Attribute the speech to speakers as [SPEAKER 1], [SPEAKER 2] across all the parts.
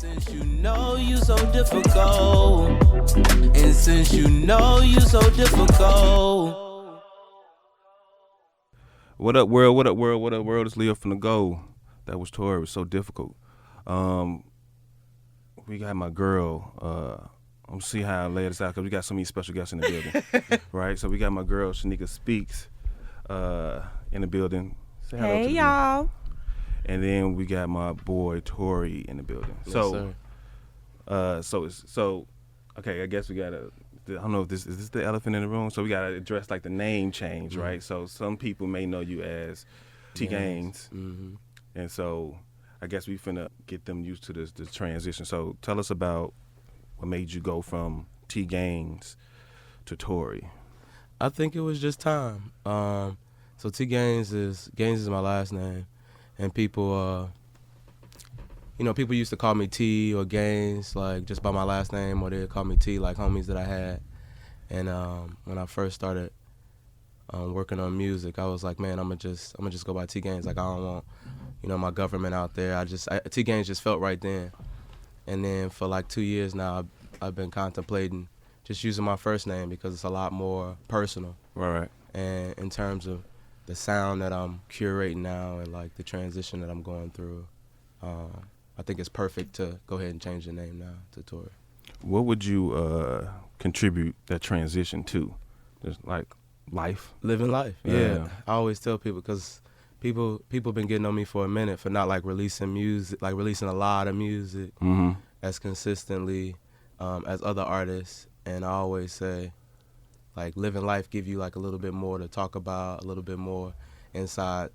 [SPEAKER 1] since you know you so difficult, and since you know you so difficult.
[SPEAKER 2] What up, world? What up, world? What up, world? It's Leo from the Go. That was TOREY. It was so difficult. We got my girl. I'm gonna see how I lay this out because we got so many special guests in the building, right? So we got my girl Shanika Speaks in the building. Say hello
[SPEAKER 3] Hey
[SPEAKER 2] to
[SPEAKER 3] y'all.
[SPEAKER 2] And then we got my boy TOREY in the building.
[SPEAKER 4] Yes,
[SPEAKER 2] So okay, I guess we gotta. I don't know if is this the elephant in the room. So we gotta address like the name change, right? So some people may know you as T Gaines, and so I guess we finna get them used to this transition. So tell us about what made you go from T Gaines to TOREY.
[SPEAKER 4] I think it was just time. So T Gaines is my last name, and people, people used to call me T or Gaines, like just by my last name, or they'd call me T, like homies that I had. And when I first started working on music, I was like, man, I'm gonna just go by T Gaines. Like I don't want, my government out there. T Gaines just felt right then. And then for like 2 years now, I've been contemplating just using my first name because it's a lot more personal.
[SPEAKER 2] Right.
[SPEAKER 4] And in terms of the sound that I'm curating now and like the transition that I'm going through, I think it's perfect to go ahead and change the name now to TOREY.
[SPEAKER 2] What would you contribute that transition to? Just like life?
[SPEAKER 4] Living life, yeah. I always tell people because people been getting on me for a minute for not like releasing music, like releasing a lot of music as consistently as other artists. And I always say, like, living life give you like a little bit more to talk about, a little bit more inside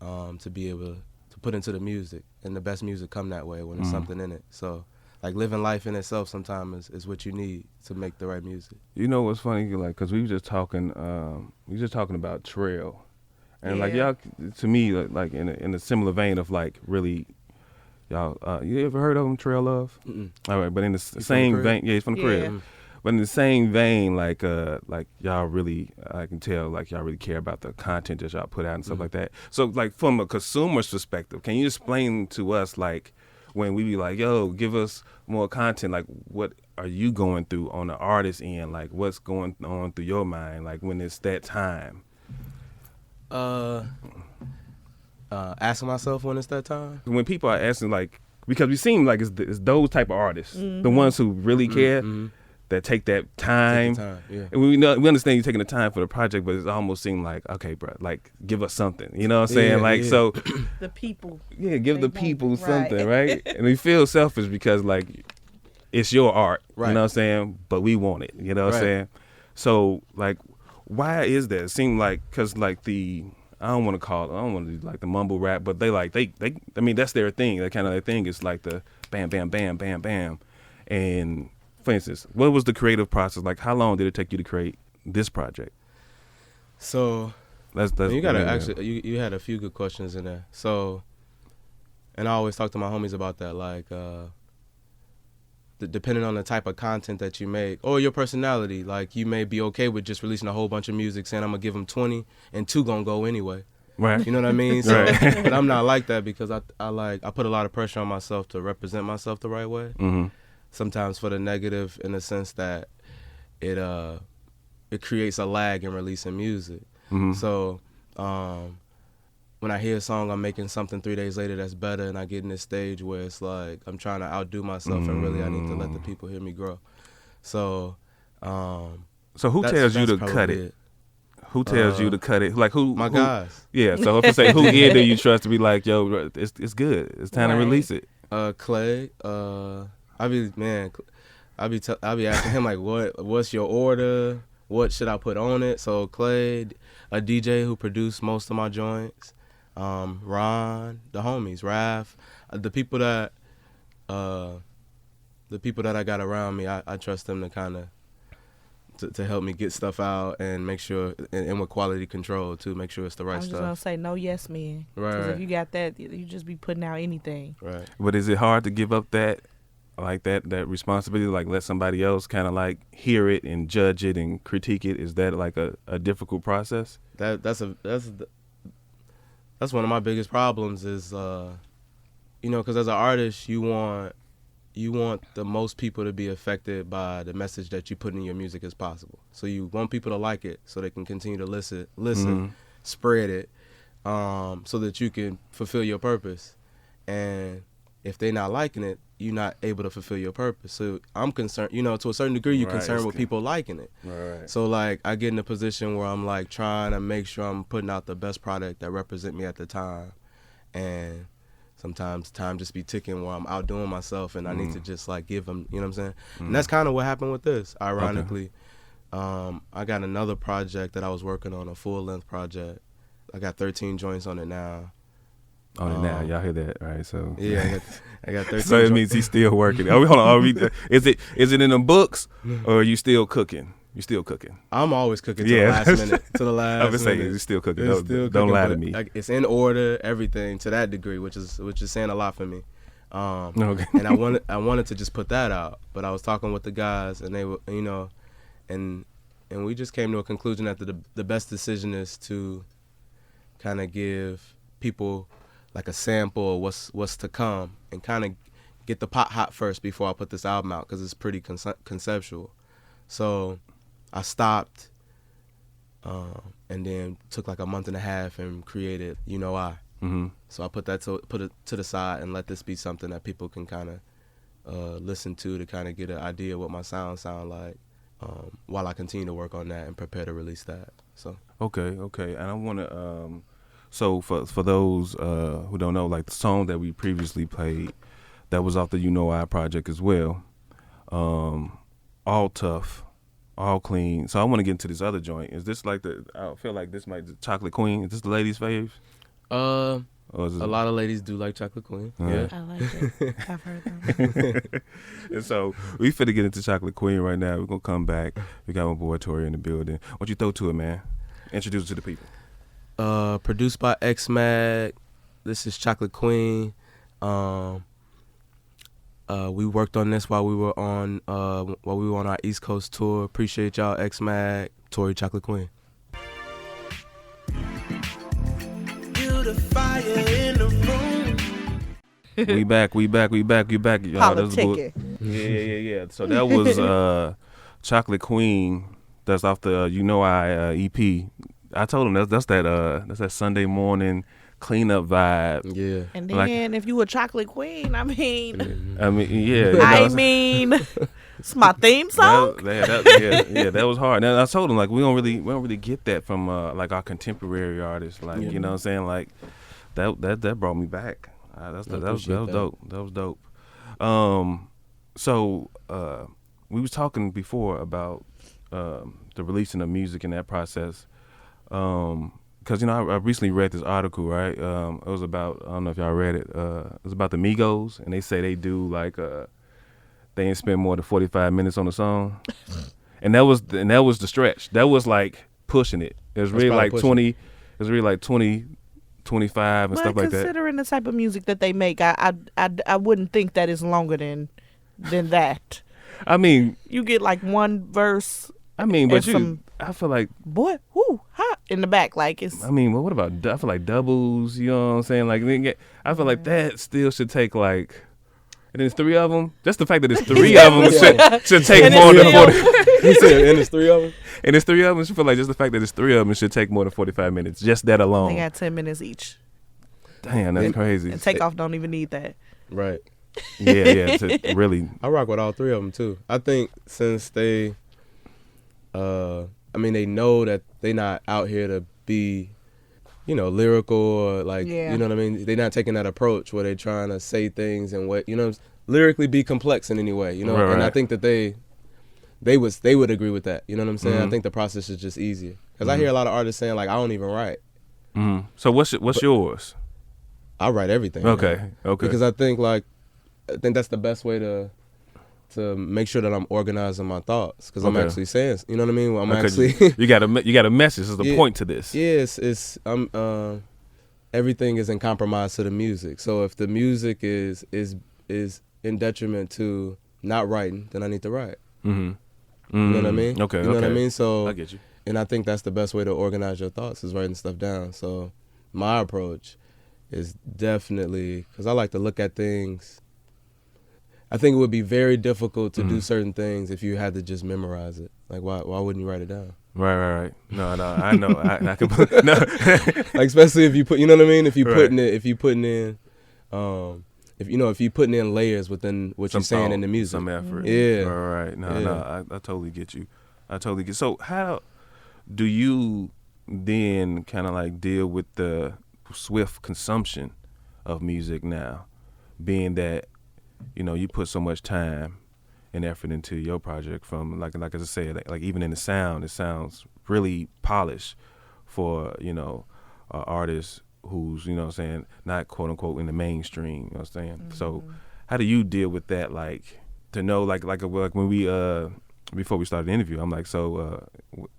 [SPEAKER 4] to be able to put into the music. And the best music come that way when there's something in it. So like living life in itself sometimes is what you need to make the right music.
[SPEAKER 2] You know what's funny? Like, because we were just talking about Trail. And like y'all, to me, like in a similar vein of like really, y'all, you ever heard of him, Trail Love? All right, but in the same vein, he's from the crib. But in the same vein, like y'all really, I can tell, like y'all really care about the content that y'all put out and stuff like that. So like from a consumer's perspective, can you explain to us like when we be like, yo, give us more content, like what are you going through on the artist end? Like what's going on through your mind, like when it's that time?
[SPEAKER 4] Asking myself when it's that time.
[SPEAKER 2] When people are asking, like, because we seem like it's those type of artists, the ones who really care, that take that time.
[SPEAKER 4] Yeah.
[SPEAKER 2] And we understand you taking the time for the project, but it almost seemed like, okay, bro, like give us something. You know what I'm saying? Like so.
[SPEAKER 3] The people.
[SPEAKER 2] Yeah, give the people something, right? And we feel selfish because like it's your art.
[SPEAKER 4] Right.
[SPEAKER 2] You know what I'm saying? But we want it. You know what I'm saying? So like, why is that? It seemed like because like I don't want to do like the mumble rap, but they I mean that's their thing. That kind of their thing is like the bam, bam, bam, bam, bam. And for instance, what was the creative process? Like how long did it take you to create this project?
[SPEAKER 4] So you gotta actually you had a few good questions in there. So, and I always talk to my homies about that, like depending on the type of content that you make or your personality, like you may be okay with just releasing a whole bunch of music saying I'm gonna give them 20 and 2 gonna go anyway.
[SPEAKER 2] Right.
[SPEAKER 4] You know what I mean? So, but I'm not like that because I put a lot of pressure on myself to represent myself the right way. Sometimes for the negative in the sense that it creates a lag in releasing music. So when I hear a song, I'm making something 3 days later that's better, and I get in this stage where it's like I'm trying to outdo myself, and really I need to let the people hear me grow. So,
[SPEAKER 2] so who tells you to cut it? Who tells you to cut it? Like who?
[SPEAKER 4] My guys.
[SPEAKER 2] Yeah. So if I say who ear do you trust to be like, yo, it's good. It's time to release it.
[SPEAKER 4] Clay. I be asking him like, what's your order? What should I put on it? So Clay, a DJ who produced most of my joints. Ron, the homies, Raph, the people that I got around me, I trust them to kind of to help me get stuff out and make sure, and with quality control too, make sure it's the right stuff.
[SPEAKER 3] I was just gonna say no yes men.
[SPEAKER 4] Right.
[SPEAKER 3] Because if you got that, you just be putting out anything.
[SPEAKER 4] Right.
[SPEAKER 2] But is it hard to give up that responsibility, like let somebody else kind of like hear it and judge it and critique it? Is that like a difficult process?
[SPEAKER 4] That's one of my biggest problems is, because as an artist, you want you want the most people to be affected by the message that you put in your music as possible. So you want people to like it so they can continue to listen, spread it, so that you can fulfill your purpose. And if they're not liking it, you're not able to fulfill your purpose. So I'm concerned, to a certain degree, you're concerned with people liking it.
[SPEAKER 2] Right.
[SPEAKER 4] So like I get in a position where I'm like trying to make sure I'm putting out the best product that represent me at the time. And sometimes time just be ticking where I'm outdoing myself and I need to just like give them, you know what I'm saying? And that's kind of what happened with this, ironically. I got another project that I was working on, a full-length project. I got 13 joints on it now.
[SPEAKER 2] Y'all hear that, right? So
[SPEAKER 4] yeah, I got 13.
[SPEAKER 2] So it means he's still working. Hold on, is it in the books, or are you still cooking? You still cooking?
[SPEAKER 4] I'm always cooking to the last minute. To the last.
[SPEAKER 2] I was saying
[SPEAKER 4] minute.
[SPEAKER 2] you're still cooking.
[SPEAKER 4] It's still
[SPEAKER 2] Don't
[SPEAKER 4] cooking,
[SPEAKER 2] lie to
[SPEAKER 4] but,
[SPEAKER 2] me.
[SPEAKER 4] like, it's in order, everything to that degree, which is saying a lot for me.
[SPEAKER 2] Okay.
[SPEAKER 4] And I wanted to just put that out, but I was talking with the guys, and they were, and we just came to a conclusion that the best decision is to kind of give people like a sample of what's to come, and kind of get the pot hot first before I put this album out, because it's pretty conceptual. So I stopped, and then took like a month and a half and created So I put it to the side and let this be something that people can kind of listen to kind of get an idea of what my sound like, while I continue to work on that and prepare to release that. So
[SPEAKER 2] Okay, and I want to. So for those who don't know, like the song that we previously played, that was off the I project as well. All tough, all clean. So I want to get into this other joint. Is this like I feel like this might be Chocolate Queen. Is this the ladies' faves?
[SPEAKER 4] A lot of ladies do like Chocolate Queen. Yeah.
[SPEAKER 3] I like it. I've heard them.
[SPEAKER 2] And so we finna get into Chocolate Queen right now. We're gonna come back. We got my boy TOREY in the building. What you throw to it, man? Introduce it to the people.
[SPEAKER 4] Produced by X-Mag. This is Chocolate Queen. We worked on this while we were on our East Coast tour. Appreciate y'all, X-Mag, TOREY, Chocolate Queen.
[SPEAKER 1] You the fire in the room.
[SPEAKER 2] We back, y'all. That's
[SPEAKER 3] Politicking.
[SPEAKER 2] Yeah. So that was Chocolate Queen. That's off the EP. I told him that's that Sunday morning cleanup vibe.
[SPEAKER 4] Yeah.
[SPEAKER 3] And then if you a chocolate queen, I mean,
[SPEAKER 2] yeah.
[SPEAKER 3] it's my theme song.
[SPEAKER 2] That was hard. And I told him like we don't really get that from like our contemporary artists. Like you know what I'm saying? Like that brought me back. That was dope. That was dope. So we was talking before about the releasing of music and that process. Because I recently read this article, right? It was about, I don't know if y'all read it. It was about the Migos, and they say they do like they ain't spend more than 45 minutes on a song, and that was the stretch. That was like pushing it. It was really like 20. It was really like 20, 25 and stuff like that.
[SPEAKER 3] Considering the type of music that they make, I wouldn't think that is longer than that.
[SPEAKER 2] I mean,
[SPEAKER 3] you get like one verse.
[SPEAKER 2] I mean, but I feel like
[SPEAKER 3] boy, hot in the back, like it's.
[SPEAKER 2] I mean, well, what about? I feel like doubles. You know what I'm saying? Like, I feel like that still should take like. And there's 3 of them. Just the fact that there's 3 of them should take more than 40.
[SPEAKER 4] He said, and there's 3 of them.
[SPEAKER 2] And there's 3 of them. I feel like just the fact that there's 3 of them should take more than 45 minutes. Just that alone.
[SPEAKER 3] They got 10 minutes each.
[SPEAKER 2] Damn, that's crazy.
[SPEAKER 3] And Takeoff don't even need that.
[SPEAKER 4] Right.
[SPEAKER 2] Yeah. To really.
[SPEAKER 4] I rock with all 3 of them too. I think since they. They know that they not out here to be, lyrical or like, you know what I mean? They're not taking that approach where they're trying to say things and lyrically be complex in any way,
[SPEAKER 2] Right.
[SPEAKER 4] And I think that they would agree with that. You know what I'm saying? I think the process is just easier. Because I hear a lot of artists saying like, I don't even write.
[SPEAKER 2] Mm-hmm. So what's yours?
[SPEAKER 4] I write everything.
[SPEAKER 2] Okay.
[SPEAKER 4] Man. Because I think that's the best way to make sure that I'm organizing my thoughts, because I'm actually saying, you know what I mean? I'm actually
[SPEAKER 2] you got a message. There's a point to this.
[SPEAKER 4] Yes, everything is in compromise to the music. So if the music is in detriment to not writing, then I need to write.
[SPEAKER 2] Mm-hmm.
[SPEAKER 4] You know what I mean?
[SPEAKER 2] Okay.
[SPEAKER 4] You know what I mean? So
[SPEAKER 2] I get you.
[SPEAKER 4] And I think that's the best way to organize your thoughts, is writing stuff down. So my approach is definitely, because I like to look at things. I think it would be very difficult to do certain things if you had to just memorize it. Like, why wouldn't you write it down?
[SPEAKER 2] Right. No, I know. I can no.
[SPEAKER 4] Like, especially if you put, you know what I mean? If you
[SPEAKER 2] Right.
[SPEAKER 4] putting it, if you putting in, if you putting in layers within what you're saying in the music.
[SPEAKER 2] Some effort.
[SPEAKER 4] Yeah.
[SPEAKER 2] Right. No,
[SPEAKER 4] Yeah.
[SPEAKER 2] I totally get you. I totally get. So how do you then kind of like deal with the swift consumption of music now, being that you put so much time and effort into your project, from like as I said, like even in the sound, it sounds really polished for an artist who's what I'm saying, not quote unquote in the mainstream. You know what I'm saying? So how do you deal with that? Like to know like when we before we started the interview, I'm like, so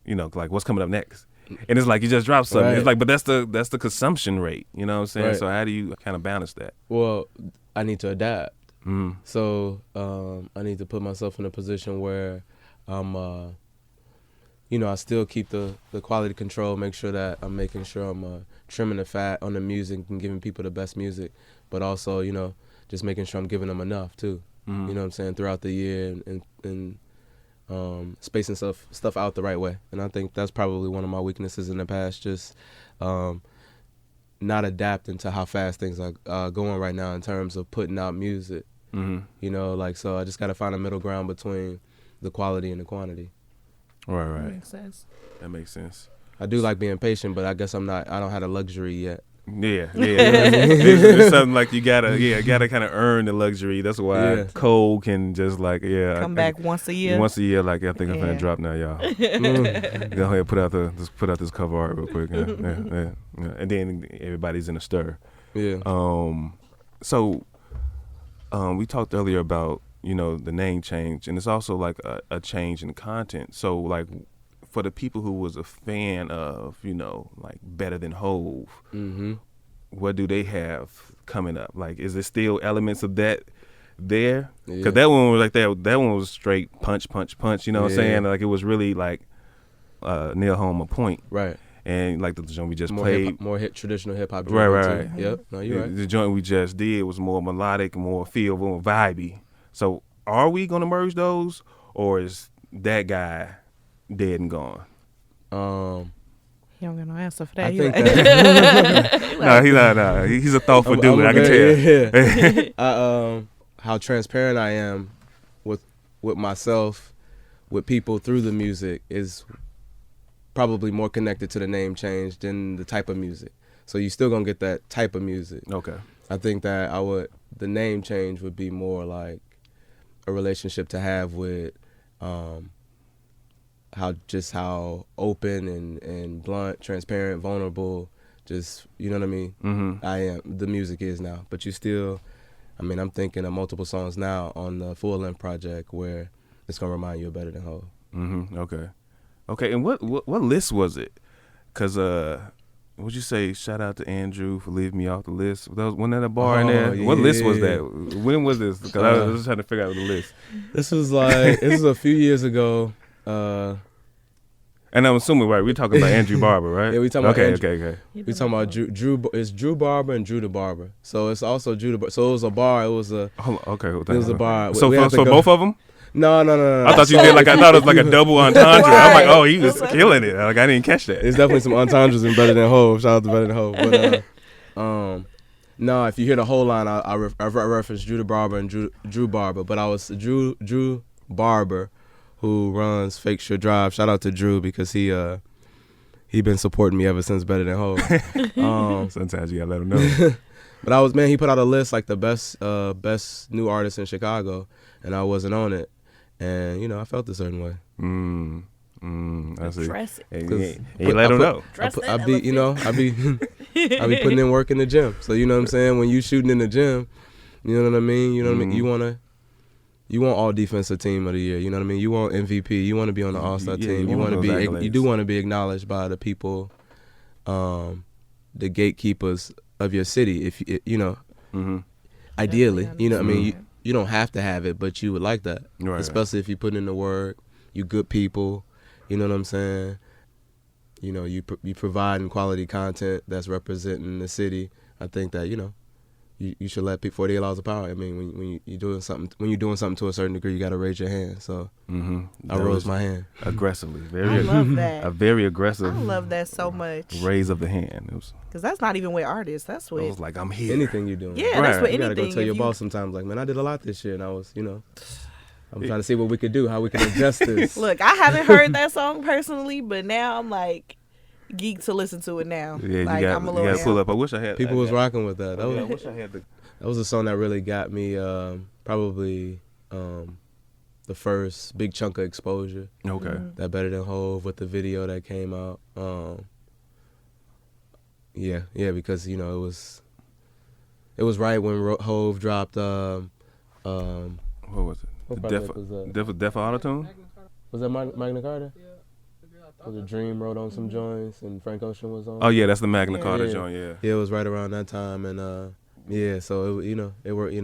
[SPEAKER 2] like what's coming up next? And it's like you just dropped something.
[SPEAKER 4] Right.
[SPEAKER 2] It's like, but that's the consumption rate. You know what I'm saying?
[SPEAKER 4] Right.
[SPEAKER 2] So how do you kind of balance that?
[SPEAKER 4] Well, I need to adapt.
[SPEAKER 2] Mm.
[SPEAKER 4] So I need to put myself in a position where I'm, I still keep the quality control, make sure that I'm making sure I'm trimming the fat on the music and giving people the best music, but also, just making sure I'm giving them enough too.
[SPEAKER 2] Mm.
[SPEAKER 4] You know what I'm saying, throughout the year and spacing stuff out the right way. And I think that's probably one of my weaknesses in the past, just not adapting to how fast things are going right now in terms of putting out music.
[SPEAKER 2] Mm-hmm.
[SPEAKER 4] So I just got to find a middle ground between the quality and the quantity.
[SPEAKER 2] Right.
[SPEAKER 3] Makes sense.
[SPEAKER 2] That makes sense.
[SPEAKER 4] I do like being patient, but I guess I don't have the luxury yet.
[SPEAKER 2] Yeah. It's something like you gotta kind of earn the luxury. That's why
[SPEAKER 4] Yeah.
[SPEAKER 2] Cole can just like
[SPEAKER 3] Come back once a year.
[SPEAKER 2] Once a year, like I think I'm gonna drop now, y'all. Go ahead and put out this cover art real quick, yeah. And then everybody's in a stir.
[SPEAKER 4] Yeah.
[SPEAKER 2] So we talked earlier about the name change, and it's also like a change in content. So like for the people who was a fan of like Better Than Hove,
[SPEAKER 4] Mm-hmm.
[SPEAKER 2] what do they have coming up? Like, is there still elements of that there? Because
[SPEAKER 4] Yeah.
[SPEAKER 2] that one was like that one was straight punch. You know what I'm
[SPEAKER 4] Yeah.
[SPEAKER 2] saying? Like it was really like near home a point.
[SPEAKER 4] Right.
[SPEAKER 2] And like the joint we just
[SPEAKER 4] More
[SPEAKER 2] played,
[SPEAKER 4] traditional hip hop.
[SPEAKER 2] Right.
[SPEAKER 4] Yep. No, you're right.
[SPEAKER 2] the joint we just did was more melodic, more feel, more vibey. So are we gonna merge those, or is that guy dead and gone?
[SPEAKER 3] He don't got no answer for that.
[SPEAKER 4] I
[SPEAKER 3] He
[SPEAKER 4] think
[SPEAKER 3] like-
[SPEAKER 4] that.
[SPEAKER 2] No, he's not. He's a thoughtful dude. I can tell.
[SPEAKER 4] Yeah. How transparent I am with myself, with people through the music is probably more connected to the name change than the type of music. So you still gonna get that type of music.
[SPEAKER 2] Okay.
[SPEAKER 4] I think that the name change would be more like a relationship to have with how open and blunt, transparent, vulnerable, just, you know what I mean?
[SPEAKER 2] Mm-hmm.
[SPEAKER 4] I am, the music is now. But you still, I'm thinking of multiple songs now on the full length project where it's gonna remind you of Better Than Whole.
[SPEAKER 2] Mm-hmm. Okay. And what list was it? Cause what'd you say? Shout out to Andrew for leaving me off the list. Wasn't that a bar in there?
[SPEAKER 4] Yeah.
[SPEAKER 2] What list was that? When was this? Because I was just trying to figure out the list.
[SPEAKER 4] This was a few years ago.
[SPEAKER 2] And I'm assuming, right, we're talking about Andrew Barber, right?
[SPEAKER 4] Yeah, we talking about Andrew.
[SPEAKER 2] Okay.
[SPEAKER 4] We talking about Drew. It's Drew Barber and Drew the Barber. So it's also Drew the Barber. So it was a bar. It was a.
[SPEAKER 2] Hold on, okay. Well,
[SPEAKER 4] It was a bar.
[SPEAKER 2] So
[SPEAKER 4] We have to go-
[SPEAKER 2] both of them?
[SPEAKER 4] No.
[SPEAKER 2] I thought you did I thought it was like a double entendre. I'm like, oh, he was killing it. Like I didn't catch that.
[SPEAKER 4] There's definitely some entendres in Better Than Whole. Shout out to Better Than Whole. But no, if you hear the whole line, I reference Drew the Barber and Drew Barber. But I was Drew Barber, who runs Fake Sure Drive. Shout out to Drew because he been supporting me ever since Better Than Whole.
[SPEAKER 2] Sometimes you gotta let him know.
[SPEAKER 4] But he put out a list like the best new artists in Chicago, and I wasn't on it, and I felt a certain way.
[SPEAKER 2] I see.
[SPEAKER 3] Dress it.
[SPEAKER 2] And you let him know.
[SPEAKER 4] I be putting in work in the gym. So you know what I'm saying? When you shooting in the gym, you know what I mean? You know what I mean? You want all defensive team of the year. You know what I mean? You want MVP. You want to be on the All-Star team. You want to be. You do want to be acknowledged by the people, the gatekeepers of your city. If you know, ideally, you know what I mean. You don't have to have it, but you would like that,
[SPEAKER 2] Right.
[SPEAKER 4] Especially if you put in the work. You good people. You know what I'm saying? You providing quality content that's representing the city. I think that you should let people 48 laws of power. I mean, when you're doing something to a certain degree, you got to raise your hand. So I rose my hand
[SPEAKER 2] aggressively.
[SPEAKER 3] I love that.
[SPEAKER 2] A very aggressive.
[SPEAKER 3] I love that so much.
[SPEAKER 2] Raise of the hand. It was.
[SPEAKER 3] Because that's not even with artists. That's
[SPEAKER 2] I
[SPEAKER 3] with
[SPEAKER 2] was like, I'm here.
[SPEAKER 4] Anything you're doing.
[SPEAKER 3] Yeah, that's with
[SPEAKER 4] You gotta
[SPEAKER 3] anything.
[SPEAKER 4] go tell your
[SPEAKER 3] If
[SPEAKER 4] boss sometimes, like, man, I did a lot this year, and I was, I'm trying to see what we could do, how we can adjust this.
[SPEAKER 3] Look, I haven't heard that song personally, but now I'm like geek to listen to it now.
[SPEAKER 2] Yeah,
[SPEAKER 3] like,
[SPEAKER 2] you
[SPEAKER 3] I'm a little
[SPEAKER 2] got to pull up. I wish I had.
[SPEAKER 4] People was rocking with that.
[SPEAKER 2] I wish I had the.
[SPEAKER 4] That was a song that really got me probably the first big chunk of exposure.
[SPEAKER 2] Okay.
[SPEAKER 4] That Better Than Hove with the video that came out. Yeah, because it was right when Hove dropped.
[SPEAKER 2] What was it?
[SPEAKER 4] What
[SPEAKER 2] The
[SPEAKER 4] project was that?
[SPEAKER 2] Def Autotune?
[SPEAKER 4] Was that Magna Carta? Was it Dream wrote on some joints and Frank Ocean was on?
[SPEAKER 2] Oh yeah, that's the Magna Carta
[SPEAKER 4] Yeah.
[SPEAKER 2] joint. Yeah.
[SPEAKER 4] Yeah, it was right around that time, and so it worked.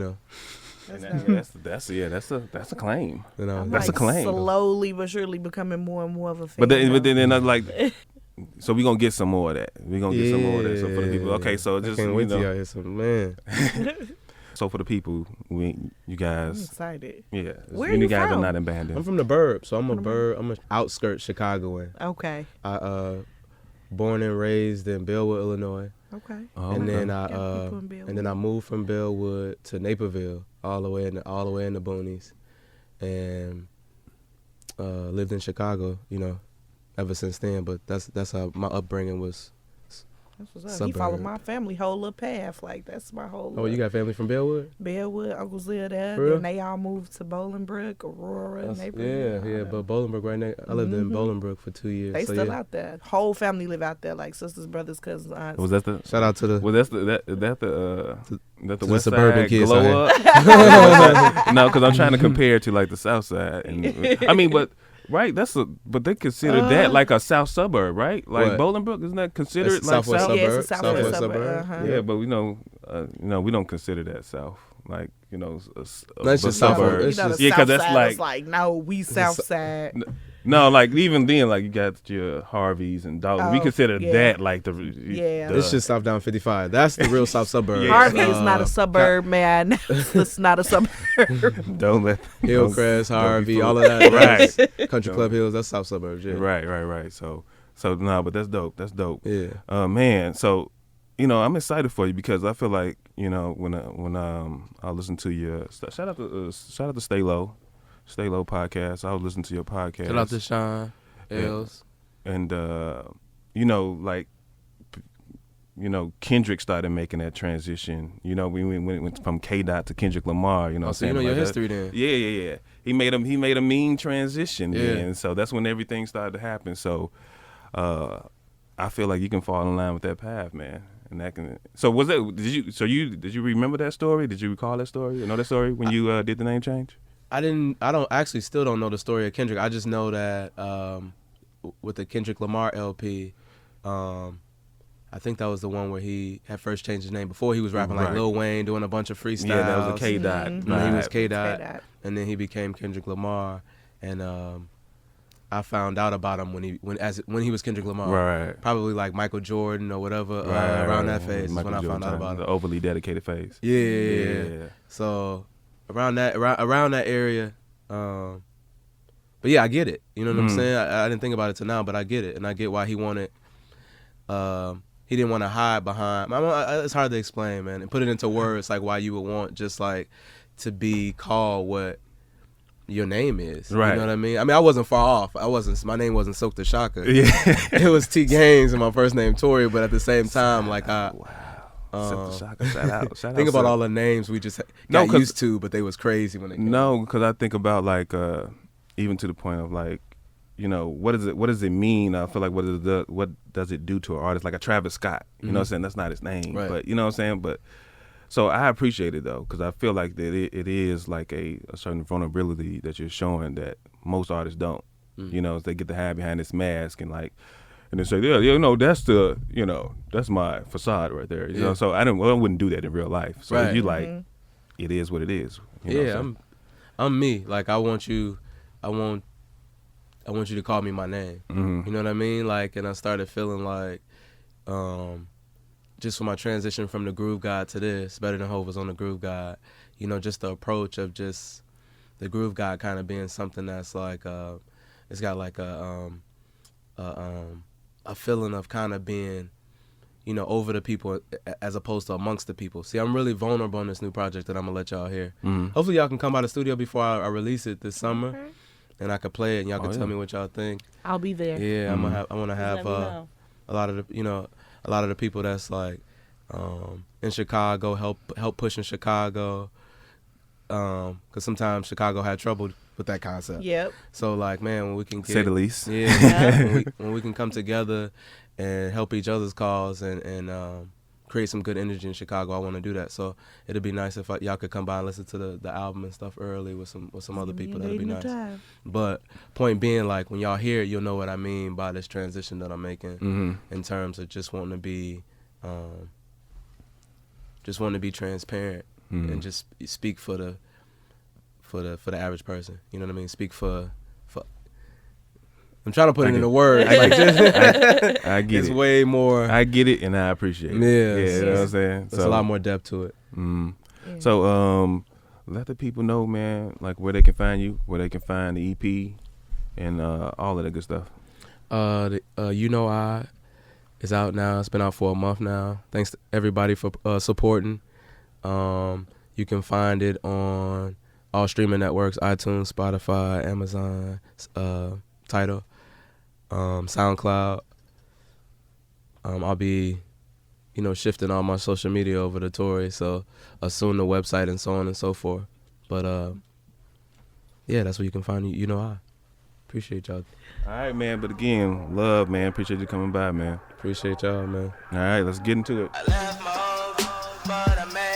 [SPEAKER 2] That's a claim.
[SPEAKER 3] I'm
[SPEAKER 2] That's
[SPEAKER 3] like
[SPEAKER 2] a claim.
[SPEAKER 3] slowly but surely becoming more and more of a fan.
[SPEAKER 2] But then
[SPEAKER 3] now.
[SPEAKER 2] I like. So we gonna get some more of that. We gonna get some more of that. So for the people, okay. So just
[SPEAKER 4] I can't wait till y'all hear some, man.
[SPEAKER 2] So for the people, you
[SPEAKER 3] I'm
[SPEAKER 2] guys,
[SPEAKER 3] excited.
[SPEAKER 2] yeah,
[SPEAKER 3] Where
[SPEAKER 2] you
[SPEAKER 3] you
[SPEAKER 2] guys
[SPEAKER 3] from?
[SPEAKER 2] are not abandoned.
[SPEAKER 4] I'm from the burbs, so I'm an outskirt Chicagoan.
[SPEAKER 3] Okay.
[SPEAKER 4] I born and raised in Bellwood, Illinois,
[SPEAKER 3] Okay.
[SPEAKER 2] Oh,
[SPEAKER 4] and
[SPEAKER 2] okay.
[SPEAKER 4] then
[SPEAKER 3] Got people in Bellwood.
[SPEAKER 4] I moved from Bellwood to Naperville, all the way in the boonies, and lived in Chicago, ever since then. But that's how my upbringing was.
[SPEAKER 3] That's what's up. He followed
[SPEAKER 4] Suburb.
[SPEAKER 3] my family whole little path. Like, that's my whole
[SPEAKER 4] Oh, you got family from Bellwood?
[SPEAKER 3] Bellwood, uncles live there.
[SPEAKER 4] For real?
[SPEAKER 3] Then they all moved to Bolingbrook, Aurora, Naperville.
[SPEAKER 4] Yeah, but Bolingbrook right now. I lived in Bolingbrook for 2 years.
[SPEAKER 3] They
[SPEAKER 4] so
[SPEAKER 3] still
[SPEAKER 4] yeah.
[SPEAKER 3] out there. Whole family live out there, like sisters, brothers, cousins, aunts.
[SPEAKER 2] Was that the?
[SPEAKER 4] Shout out to the
[SPEAKER 2] Was that the
[SPEAKER 4] the
[SPEAKER 2] West
[SPEAKER 4] suburban
[SPEAKER 2] Side
[SPEAKER 4] kids
[SPEAKER 2] glow
[SPEAKER 4] out
[SPEAKER 2] up? No, because I'm trying to compare it to like the South Side, and I mean, but right, but they consider that like a South suburb, right? Like
[SPEAKER 4] What?
[SPEAKER 2] Bolingbrook, isn't that considered
[SPEAKER 4] It's
[SPEAKER 2] like
[SPEAKER 4] Southwest
[SPEAKER 2] South?
[SPEAKER 3] Yeah, it's a
[SPEAKER 4] suburb.
[SPEAKER 3] southwest
[SPEAKER 4] Southwest
[SPEAKER 3] suburb.
[SPEAKER 4] suburb.
[SPEAKER 3] Uh-huh.
[SPEAKER 2] Yeah, but we don't consider that South. Like
[SPEAKER 4] That's just South.
[SPEAKER 2] suburb.
[SPEAKER 4] It's
[SPEAKER 3] You know,
[SPEAKER 4] just-
[SPEAKER 3] the
[SPEAKER 2] Yeah, 'cause
[SPEAKER 3] South
[SPEAKER 2] that's
[SPEAKER 3] Side
[SPEAKER 2] like-
[SPEAKER 3] is like, no, we South Side.
[SPEAKER 2] No, like even then, like you got your Harveys and Dalton. We
[SPEAKER 3] Oh,
[SPEAKER 2] consider
[SPEAKER 3] yeah.
[SPEAKER 2] that like the
[SPEAKER 3] Yeah.
[SPEAKER 4] It's just South Down 55. That's the real South suburb.
[SPEAKER 2] Yeah.
[SPEAKER 3] Harvey is not a suburb, man. It's not a suburb.
[SPEAKER 2] don't let
[SPEAKER 4] Hillcrest,
[SPEAKER 2] don't be
[SPEAKER 4] Harvey,
[SPEAKER 2] fooled.
[SPEAKER 4] all of that.
[SPEAKER 2] Right.
[SPEAKER 4] Country Club Hills, that's South suburbs, yeah.
[SPEAKER 2] Right. So no, but that's dope. That's dope.
[SPEAKER 4] Yeah.
[SPEAKER 2] Man. So I'm excited for you because I feel like when I listen to your shout out to Stay Low podcast. I was listening to your podcast.
[SPEAKER 4] Shout out to Sean, Els.
[SPEAKER 2] And Kendrick started making that transition. We went from K Dot to Kendrick Lamar.
[SPEAKER 4] Oh, so you know your history then.
[SPEAKER 2] Yeah. He made a mean transition.
[SPEAKER 4] Yeah.
[SPEAKER 2] And so that's when everything started to happen. So I feel like you can fall in line with that path, man. And that can. So was that? Did you remember that story? Did you recall that story? You know that story when you did the name change?
[SPEAKER 4] I still don't know the story of Kendrick. I just know that with the Kendrick Lamar LP, I think that was the one where he had first changed his name. Before he was rapping like
[SPEAKER 2] Right.
[SPEAKER 4] Lil Wayne, doing a bunch of freestyles.
[SPEAKER 2] Yeah, that was a K Dot.
[SPEAKER 3] Mm-hmm.
[SPEAKER 4] When he was
[SPEAKER 2] vibe.
[SPEAKER 4] K Dot,
[SPEAKER 3] K-Dot.
[SPEAKER 4] and then he became Kendrick Lamar, and I found out about him when he was Kendrick Lamar.
[SPEAKER 2] Right.
[SPEAKER 4] Probably like Michael Jordan or whatever
[SPEAKER 2] Right,
[SPEAKER 4] around
[SPEAKER 2] right.
[SPEAKER 4] that phase is
[SPEAKER 2] Michael
[SPEAKER 4] when I found out
[SPEAKER 2] Jordan,
[SPEAKER 4] about
[SPEAKER 2] the
[SPEAKER 4] him.
[SPEAKER 2] overly dedicated phase.
[SPEAKER 4] Yeah. So around that area, but yeah, I get it. You know what I'm saying? I didn't think about it till now, but I get it, and I get why he wanted. He didn't want to hide behind. It's hard to explain, man, and put it into words like why you would want just like to be called what your name is.
[SPEAKER 2] Right.
[SPEAKER 4] You know what I mean? I wasn't far off. My name wasn't Silk the Shocker.
[SPEAKER 2] Yeah.
[SPEAKER 4] It was T Gaines and my first name Tory, but at the same time, like
[SPEAKER 2] Wow. Shout out.
[SPEAKER 4] think about all the names we just
[SPEAKER 2] No,
[SPEAKER 4] got
[SPEAKER 2] 'cause-
[SPEAKER 4] used to, but they was crazy when they came.
[SPEAKER 2] No, because I think about like even to the point of like, what does it mean? I feel like what does it do to an artist like a Travis Scott? You know what I'm saying? That's not his name,
[SPEAKER 4] Right.
[SPEAKER 2] but you know what I'm saying. But so I appreciate it though, because I feel like that it is like a certain vulnerability that you're showing that most artists don't. They get to hide behind this mask and like. And they say, that's that's my facade right there. You know, so I wouldn't do that in real life. So
[SPEAKER 4] Right.
[SPEAKER 2] you like, it is what it is. You know what I'm saying?
[SPEAKER 4] I'm me. Like I want you to call me my name.
[SPEAKER 2] Mhm.
[SPEAKER 4] You know what I mean? Like, and I started feeling like, just for my transition from the Groove God to this, Better Than Hov was on the Groove God. You know, just the approach of just the Groove God kind of being something that's like, it's got like a feeling of kind of being, you know, over the people as opposed to amongst the people. See, I'm really vulnerable on this new project that I'm gonna let y'all hear. Hopefully y'all can come by the studio before I release it this summer, and I can play it and y'all can tell me what y'all think.
[SPEAKER 3] I'll be there.
[SPEAKER 4] Yeah, I want to have
[SPEAKER 3] Let me know.
[SPEAKER 4] a lot of the people that's like in Chicago help push in Chicago, because sometimes Chicago had trouble with that concept.
[SPEAKER 3] Yep.
[SPEAKER 4] So like, man, when we can get,
[SPEAKER 2] Say the least.
[SPEAKER 4] yeah, when we can come together and help each other's cause and create some good energy in Chicago, I want to do that. So it'd be nice if y'all could come by and listen to the album and stuff early with some other people. That'd be nice. But point being, like, when y'all hear it, you'll know what I mean by this transition that I'm making in terms of just wanting to be transparent and just speak for the average person. You know what I mean? Speak for I'm trying to put it into words. Like,
[SPEAKER 2] I get
[SPEAKER 4] it's
[SPEAKER 2] it.
[SPEAKER 4] way more.
[SPEAKER 2] I get it, and I appreciate it.
[SPEAKER 4] Yeah,
[SPEAKER 2] you know what I'm saying?
[SPEAKER 4] There's a lot more depth to it.
[SPEAKER 3] Yeah.
[SPEAKER 2] So, let the people know, man, like where they can find you, where they can find the EP, and all of that good stuff.
[SPEAKER 4] You Know I is out now. It's been out for a month now. Thanks to everybody for supporting. You can find it on all streaming networks: iTunes, Spotify, Amazon, Tidal, SoundCloud. I'll be, shifting all my social media over to TOREY, so soon the website and so on and so forth. But yeah, that's where you can find You Know I. Appreciate y'all.
[SPEAKER 2] All right, man. But again, love, man. Appreciate you coming by, man.
[SPEAKER 4] Appreciate y'all, man.
[SPEAKER 2] All right, let's get into it.
[SPEAKER 1] I left my old, but I made